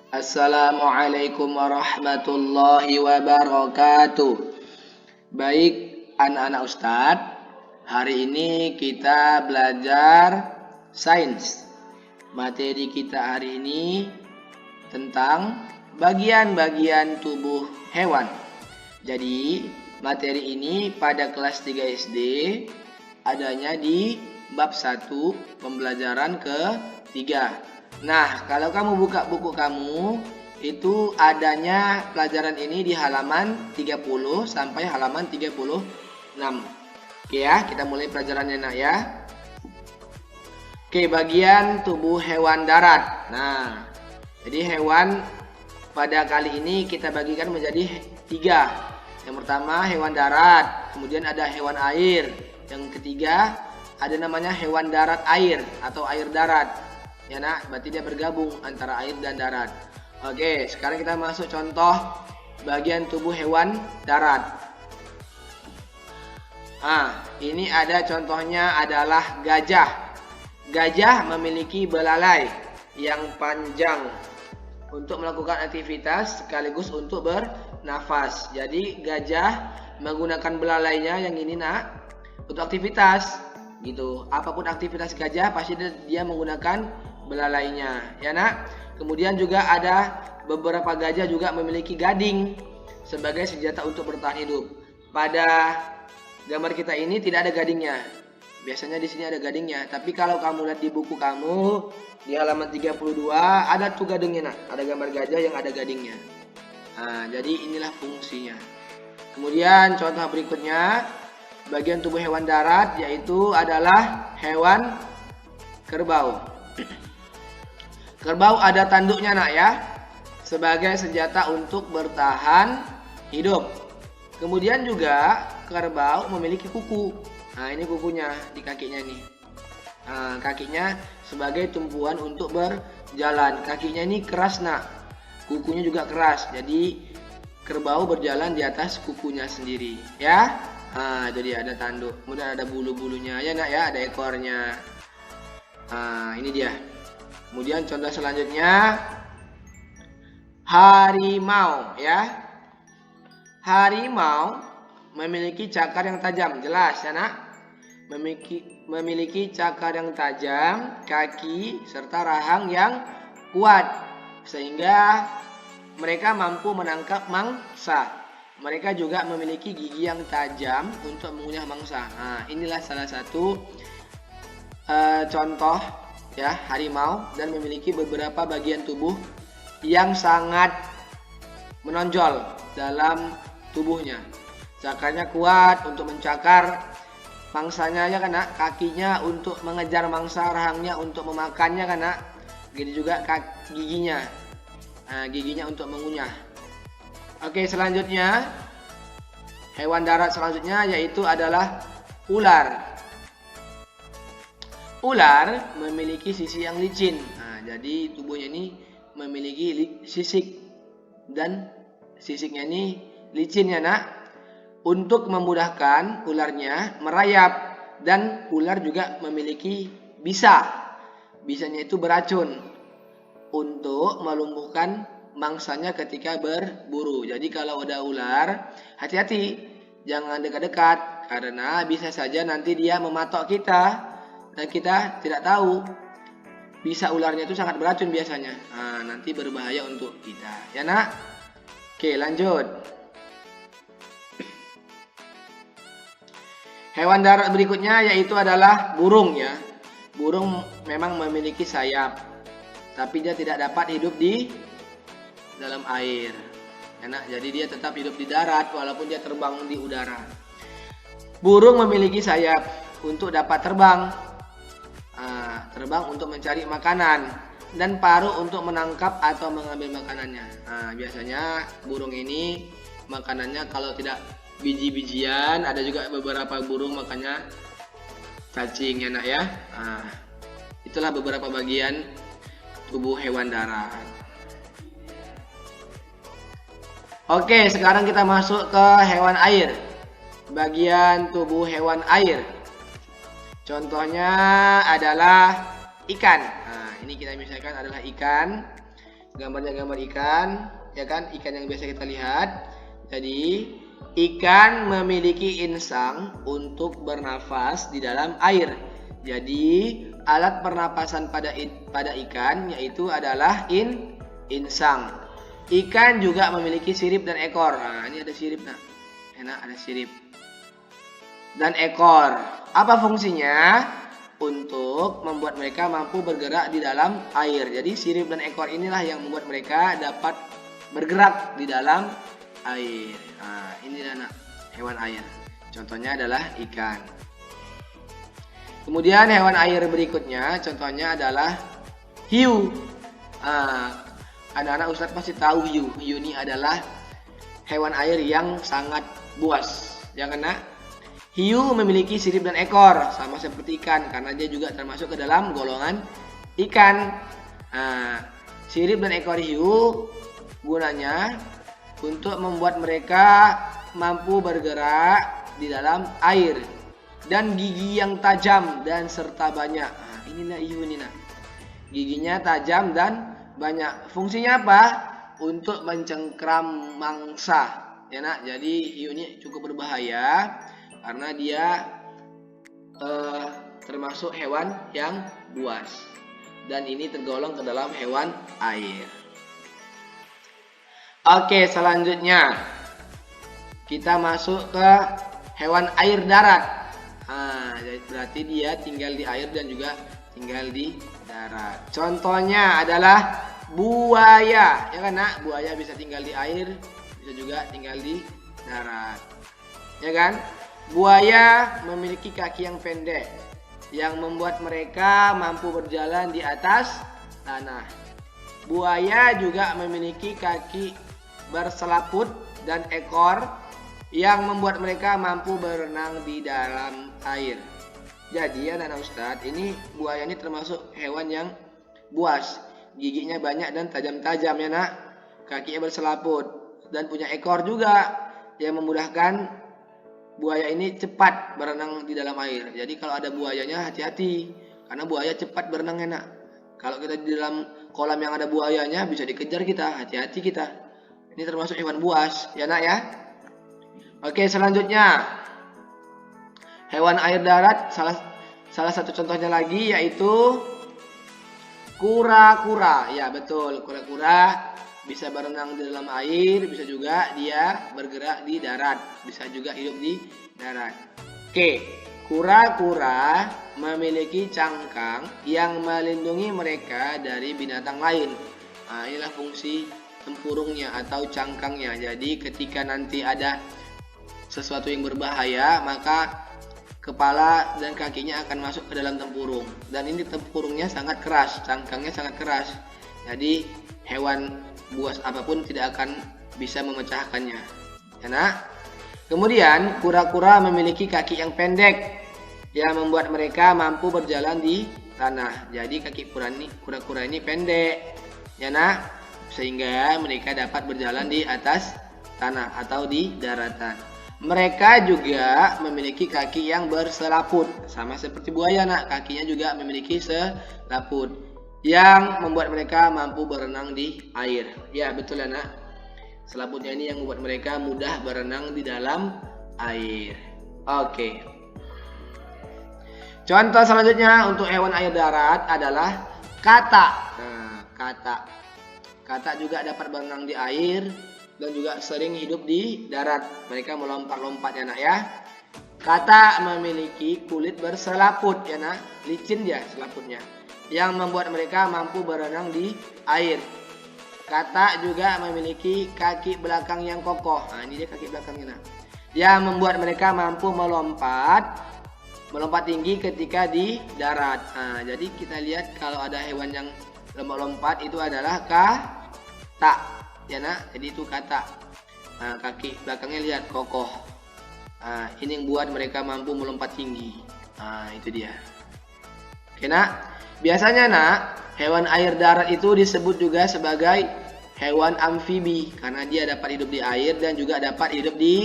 Assalamualaikum warahmatullahi wabarakatuh. Baik, anak-anak Ustadz, hari ini kita belajar sains. Materi kita hari ini tentang bagian-bagian tubuh hewan. Jadi, materi ini pada kelas 3 SD adanya di bab 1 pembelajaran ke-3. Nah, kalau kamu buka buku kamu, itu adanya pelajaran ini di halaman 30 sampai halaman 36. Oke ya, kita mulai pelajarannya nak ya. Oke, bagian tubuh hewan darat. Nah, jadi hewan pada kali ini kita bagikan menjadi 3. Yang pertama hewan darat, kemudian ada hewan air. Yang ketiga ada namanya hewan darat air atau air darat. Ya nak, berarti dia bergabung antara air dan darat. Oke, sekarang kita masuk contoh bagian tubuh hewan darat. Ini ada contohnya adalah gajah. Gajah memiliki belalai yang panjang untuk melakukan aktivitas sekaligus untuk bernafas. Jadi gajah menggunakan belalainya yang ini nak untuk aktivitas gitu. Apapun aktivitas gajah pasti dia menggunakan belalainya ya nak. Kemudian juga ada beberapa gajah juga memiliki gading sebagai senjata untuk bertahan hidup. Pada gambar kita ini tidak ada gadingnya. Biasanya di sini ada gadingnya, tapi kalau kamu lihat di buku kamu di halaman 32 ada tuh gadingnya nak. Ada gambar gajah yang ada gadingnya. Jadi inilah fungsinya. Kemudian contoh berikutnya bagian tubuh hewan darat yaitu adalah hewan kerbau. Kerbau ada tanduknya nak ya, sebagai senjata untuk bertahan hidup. Kemudian juga kerbau memiliki kuku. Ini kukunya di kakinya nih. Kakinya sebagai tumpuan untuk berjalan. Kakinya ini keras nak, kukunya juga keras. Jadi kerbau berjalan di atas kukunya sendiri ya. Jadi ada tanduk, kemudian ada bulu-bulunya ya nak ya, ada ekornya. Ini dia. Kemudian contoh selanjutnya harimau ya. Harimau memiliki cakar yang tajam, jelas ya nak. Memiliki cakar yang tajam, kaki serta rahang yang kuat sehingga mereka mampu menangkap mangsa. Mereka juga memiliki gigi yang tajam untuk mengunyah mangsa. Inilah salah satu contoh ya harimau, dan memiliki beberapa bagian tubuh yang sangat menonjol dalam tubuhnya. Cakarnya kuat untuk mencakar mangsanya ya kan nak, kakinya untuk mengejar mangsa, rahangnya untuk memakannya kan nak. Gitu juga giginya. Giginya untuk mengunyah. Oke, selanjutnya hewan darat selanjutnya yaitu adalah ular. Ular memiliki sisi yang licin. Jadi tubuhnya ini memiliki sisik dan sisiknya ini licin ya nak. Untuk memudahkan ularnya merayap, dan ular juga memiliki bisa. Bisanya itu beracun untuk melumpuhkan mangsanya ketika berburu. Jadi kalau ada ular, hati-hati, jangan dekat-dekat karena bisa saja nanti dia mematok kita. Dan kita tidak tahu, bisa ularnya itu sangat beracun biasanya. Nanti berbahaya untuk kita ya nak. Oke, lanjut. Hewan darat berikutnya yaitu adalah burung ya. Burung memang memiliki sayap, tapi dia tidak dapat hidup di dalam air ya nak. Jadi dia tetap hidup di darat walaupun dia terbang di udara. Burung memiliki sayap untuk dapat terbang untuk mencari makanan, dan paruh untuk menangkap atau mengambil makanannya. Biasanya burung ini makanannya kalau tidak biji-bijian, ada juga beberapa burung makannya cacing ya nak ya. Itulah beberapa bagian tubuh hewan darat. Oke, sekarang kita masuk ke hewan air. Bagian tubuh hewan air. Contohnya adalah ikan. Ini kita misalkan adalah ikan. gambarnya gambar ikan, ya kan, ikan yang biasa kita lihat. Jadi ikan memiliki insang untuk bernafas di dalam air. Jadi alat pernapasan pada ikan yaitu adalah insang. Ikan juga memiliki sirip dan ekor. Nah, ini ada sirip, nah. Enak, ada sirip dan ekor. Apa fungsinya? Untuk membuat mereka mampu bergerak di dalam air. Jadi sirip dan ekor inilah yang membuat mereka dapat bergerak di dalam air. Nah, ini anak hewan air. Contohnya adalah ikan. Kemudian hewan air berikutnya, contohnya adalah hiu. Anak-anak Ustadz pasti tahu hiu. Hiu ini adalah hewan air yang sangat buas, ya kan, nak? Hiu memiliki sirip dan ekor sama seperti ikan karena dia juga termasuk ke dalam golongan ikan. Nah, sirip dan ekor hiu gunanya untuk membuat mereka mampu bergerak di dalam air dan gigi yang tajam dan serta banyak. Nah, inilah hiu ini, nah. Giginya tajam dan banyak. Fungsinya apa? Untuk mencengkram mangsa, ya nak. Jadi hiu ini cukup berbahaya karena dia termasuk hewan yang buas dan ini tergolong ke dalam hewan air. Oke, selanjutnya kita masuk ke hewan air darat. Berarti dia tinggal di air dan juga tinggal di darat. Contohnya adalah buaya, ya kan, nak? Buaya bisa tinggal di air, bisa juga tinggal di darat, ya kan? Buaya memiliki kaki yang pendek yang membuat mereka mampu berjalan di atas tanah. Buaya juga memiliki kaki berselaput dan ekor yang membuat mereka mampu berenang di dalam air. Jadi anak-anak Ustadz, ini buaya ini termasuk hewan yang buas. Giginya banyak dan tajam-tajam, ya nak. Kakinya berselaput dan punya ekor juga yang memudahkan buaya ini cepat berenang di dalam air. Jadi kalau ada buayanya hati-hati karena buaya cepat berenang, enak. Kalau kita di dalam kolam yang ada buayanya bisa dikejar kita, hati-hati kita. Ini termasuk hewan buas, ya nak, ya. Oke, selanjutnya hewan air darat, salah satu contohnya lagi yaitu kura-kura. Ya betul, kura-kura bisa berenang di dalam air, bisa juga dia bergerak di darat, bisa juga hidup di darat. Oke, kura-kura memiliki cangkang yang melindungi mereka dari binatang lain. Nah, inilah fungsi tempurungnya atau cangkangnya. Jadi ketika nanti ada sesuatu yang berbahaya, maka kepala dan kakinya akan masuk ke dalam tempurung. Dan ini tempurungnya sangat keras, cangkangnya sangat keras. Jadi hewan buas apapun tidak akan bisa memecahkannya, ya nak. Kemudian kura-kura memiliki kaki yang pendek yang membuat mereka mampu berjalan di tanah. Jadi kaki kura-kura ini pendek, ya nak, sehingga mereka dapat berjalan di atas tanah atau di daratan. Mereka juga memiliki kaki yang berselaput sama seperti buaya, nak. Kakinya juga memiliki selaput yang membuat mereka mampu berenang di air. Ya betul, anak. Selaputnya ini yang membuat mereka mudah berenang di dalam air. Oke. Contoh selanjutnya untuk hewan air darat adalah katak. Nah, katak juga dapat berenang di air dan juga sering hidup di darat. Mereka melompat-lompat, ya nak, ya. Katak memiliki kulit berselaput, ya nak. Licin dia selaputnya yang membuat mereka mampu berenang di air. Katak juga memiliki kaki belakang yang kokoh. Nah, ini dia kaki belakangnya, nah, yang membuat mereka mampu melompat tinggi ketika di darat. Nah, jadi kita lihat kalau ada hewan yang lompat-lompat itu adalah katak, ya nak. Jadi itu katak. Nah, kaki belakangnya lihat kokoh. Nah, ini yang buat mereka mampu melompat tinggi. Nah, itu dia. Oke, nak. Biasanya, nak, hewan air darat itu disebut juga sebagai hewan amfibi karena dia dapat hidup di air dan juga dapat hidup di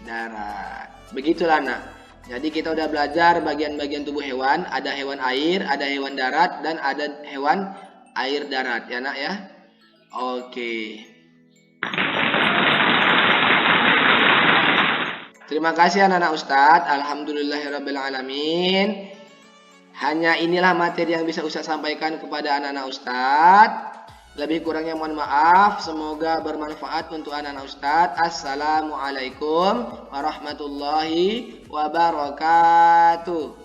darat. Begitulah, nak. Jadi kita udah belajar bagian-bagian tubuh hewan. Ada hewan air, ada hewan darat, dan ada hewan air darat, ya nak, ya. Oke. Terima kasih anak-anak Ustadz. Alhamdulillahirrabbilalamin. Hanya inilah materi yang bisa Ustadz sampaikan kepada anak-anak Ustadz. Lebih kurangnya mohon maaf. Semoga bermanfaat untuk anak-anak Ustadz. Assalamualaikum warahmatullahi wabarakatuh.